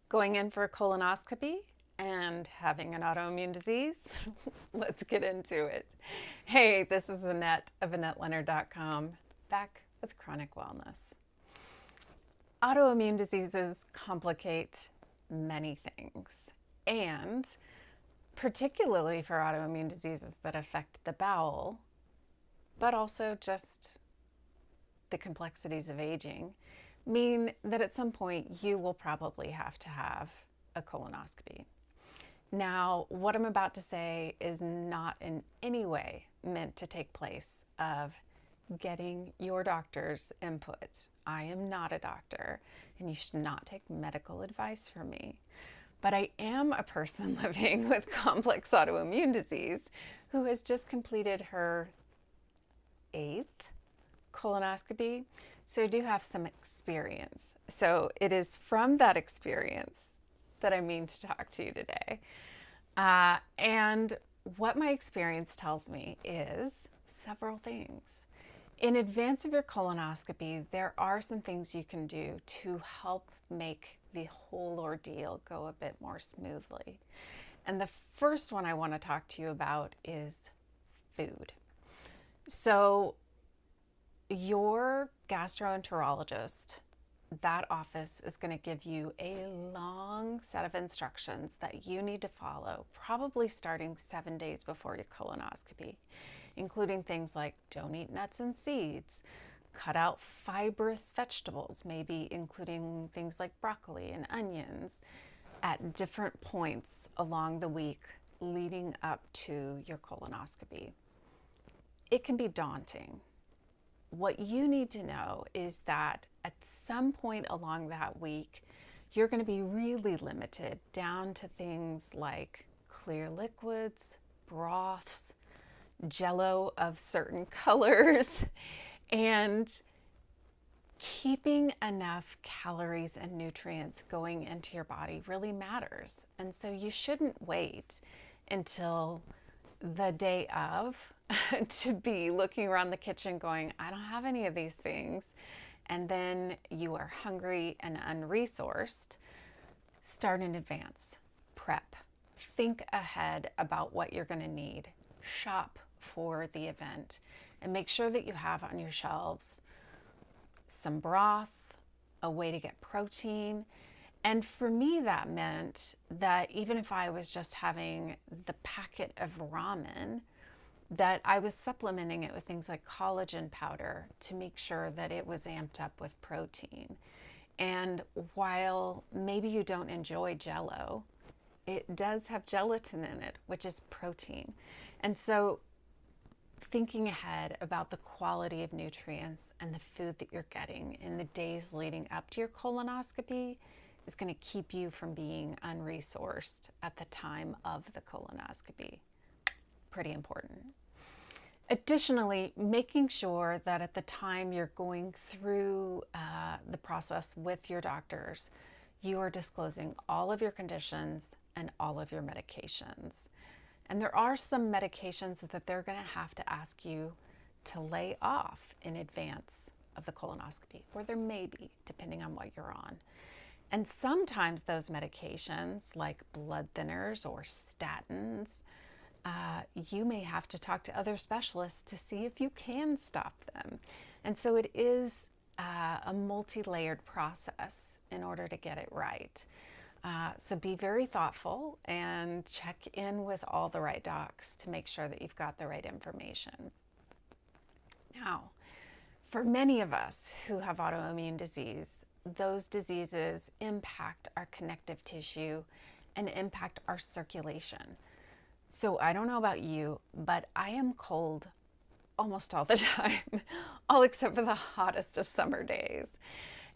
Going in for a colonoscopy and having an autoimmune disease? Let's get into it. Hey, this is Annette of AnnetteLeonard.com, back with Chronic Wellness. Autoimmune diseases complicate many things, and particularly for autoimmune diseases that affect the bowel, but also just the complexities of aging, mean that at some point you will probably have to have a colonoscopy. Now, what I'm about to say is not in any way meant to take place of getting your doctor's input. I am not a doctor, and you should not take medical advice from me. But I am a person living with complex autoimmune disease who has just completed her 8th colonoscopy, so I do have some experience. So it is from that experience that I mean to talk to you today. And what my experience tells me is several things. In advance of your colonoscopy, there are some things you can do to help make the whole ordeal go a bit more smoothly. And the first one I want to talk to you about is food. So your gastroenterologist, that office is going to give you a long set of instructions that you need to follow, probably starting 7 days before your colonoscopy, including things like don't eat nuts and seeds, cut out fibrous vegetables, maybe including things like broccoli and onions at different points along the week leading up to your colonoscopy. It can be daunting. What you need to know is that at some point along that week, you're going to be really limited down to things like clear liquids, broths, jello of certain colors, and keeping enough calories and nutrients going into your body really matters. And so you shouldn't wait until the day of to be looking around the kitchen going, I don't have any of these things. And then you are hungry and unresourced. Start in advance. Prep. Think ahead about what you're going to need. Shop for the event. And make sure that you have on your shelves some broth, a way to get protein. And for me, that meant that even if I was just having the packet of ramen, that I was supplementing it with things like collagen powder to make sure that it was amped up with protein. And while maybe you don't enjoy jello, it does have gelatin in it, which is protein. And so thinking ahead about the quality of nutrients and the food that you're getting in the days leading up to your colonoscopy is going to keep you from being unresourced at the time of the colonoscopy. Pretty important. Additionally, making sure that at the time you're going through the process with your doctors, you are disclosing all of your conditions and all of your medications. And there are some medications that they're going to have to ask you to lay off in advance of the colonoscopy, or there may be, depending on what you're on. And sometimes those medications, like blood thinners or statins, you may have to talk to other specialists to see if you can stop them. And so it is a multi-layered process in order to get it right. So be very thoughtful and check in with all the right docs to make sure that you've got the right information. Now, for many of us who have autoimmune disease, those diseases impact our connective tissue and impact our circulation. So I don't know about you, but I am cold almost all the time, all except for the hottest of summer days.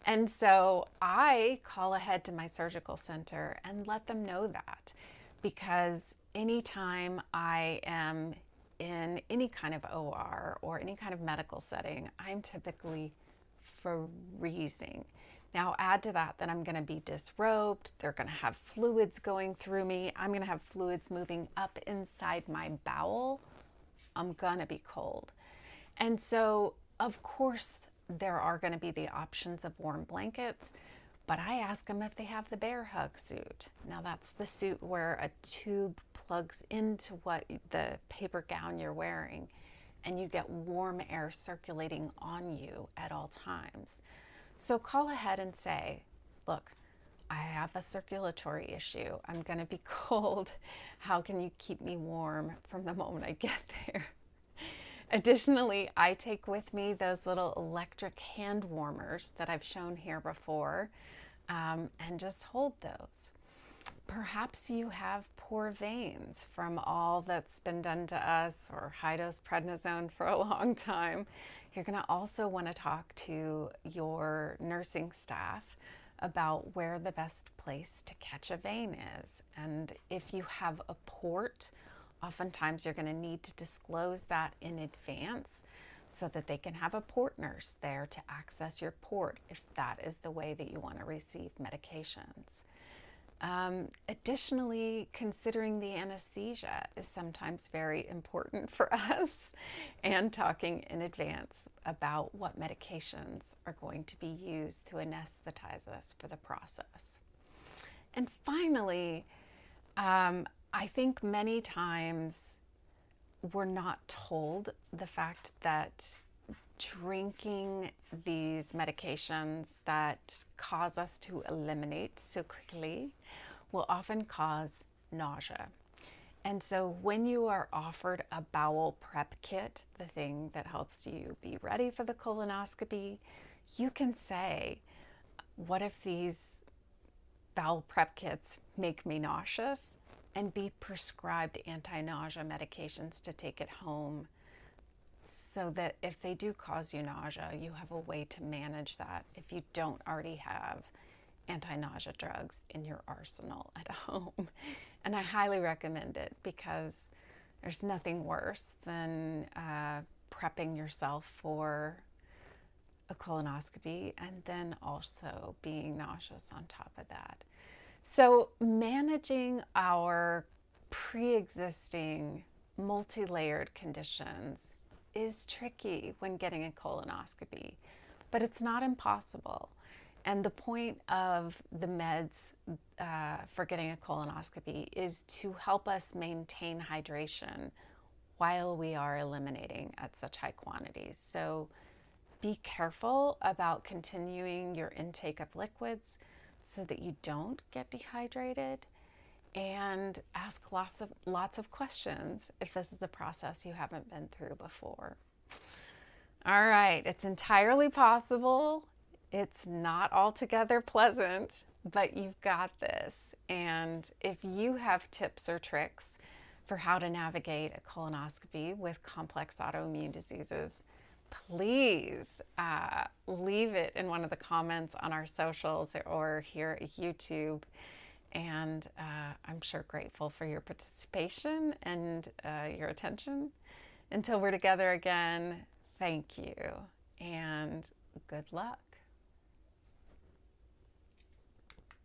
And so I call ahead to my surgical center and let them know that, because anytime I am in any kind of OR or any kind of medical setting, I'm typically freezing. Now add to that I'm going to be disrobed, they're going to have fluids going through me, I'm going to have fluids moving up inside my bowel. I'm going to be cold. And so, of course, there are going to be the options of warm blankets, but I ask them if they have the bear hug suit. Now that's the suit where a tube plugs into what the paper gown you're wearing, and you get warm air circulating on you at all times. So call ahead and say, look, I have a circulatory issue. I'm going to be cold. How can you keep me warm from the moment I get there? Additionally, I take with me those little electric hand warmers that I've shown here before, and just hold those. Perhaps you have poor veins from all that's been done to us, or high-dose prednisone for a long time. You're going to also want to talk to your nursing staff about where the best place to catch a vein is. And if you have a port, oftentimes you're going to need to disclose that in advance so that they can have a port nurse there to access your port if that is the way that you want to receive medications. Additionally, considering the anesthesia is sometimes very important for us, and talking in advance about what medications are going to be used to anesthetize us for the process. And finally, I think many times we're not told the fact that drinking these medications that cause us to eliminate so quickly will often cause nausea. And so when you are offered a bowel prep kit, the thing that helps you be ready for the colonoscopy, you can say, what if these bowel prep kits make me nauseous? And be prescribed anti-nausea medications to take at home, so that if they do cause you nausea, you have a way to manage that if you don't already have anti-nausea drugs in your arsenal at home. And I highly recommend it, because there's nothing worse than prepping yourself for a colonoscopy and then also being nauseous on top of that. So managing our pre-existing multi-layered conditions is tricky when getting a colonoscopy, but it's not impossible. And the point of the meds for getting a colonoscopy is to help us maintain hydration while we are eliminating at such high quantities. So be careful about continuing your intake of liquids so that you don't get dehydrated, and ask lots of questions if this is a process you haven't been through before. All right, it's entirely possible. It's not altogether pleasant, but you've got this. And if you have tips or tricks for how to navigate a colonoscopy with complex autoimmune diseases, please leave it in one of the comments on our socials or here at YouTube. And I'm sure grateful for your participation and your attention. Until we're together again, thank you and good luck.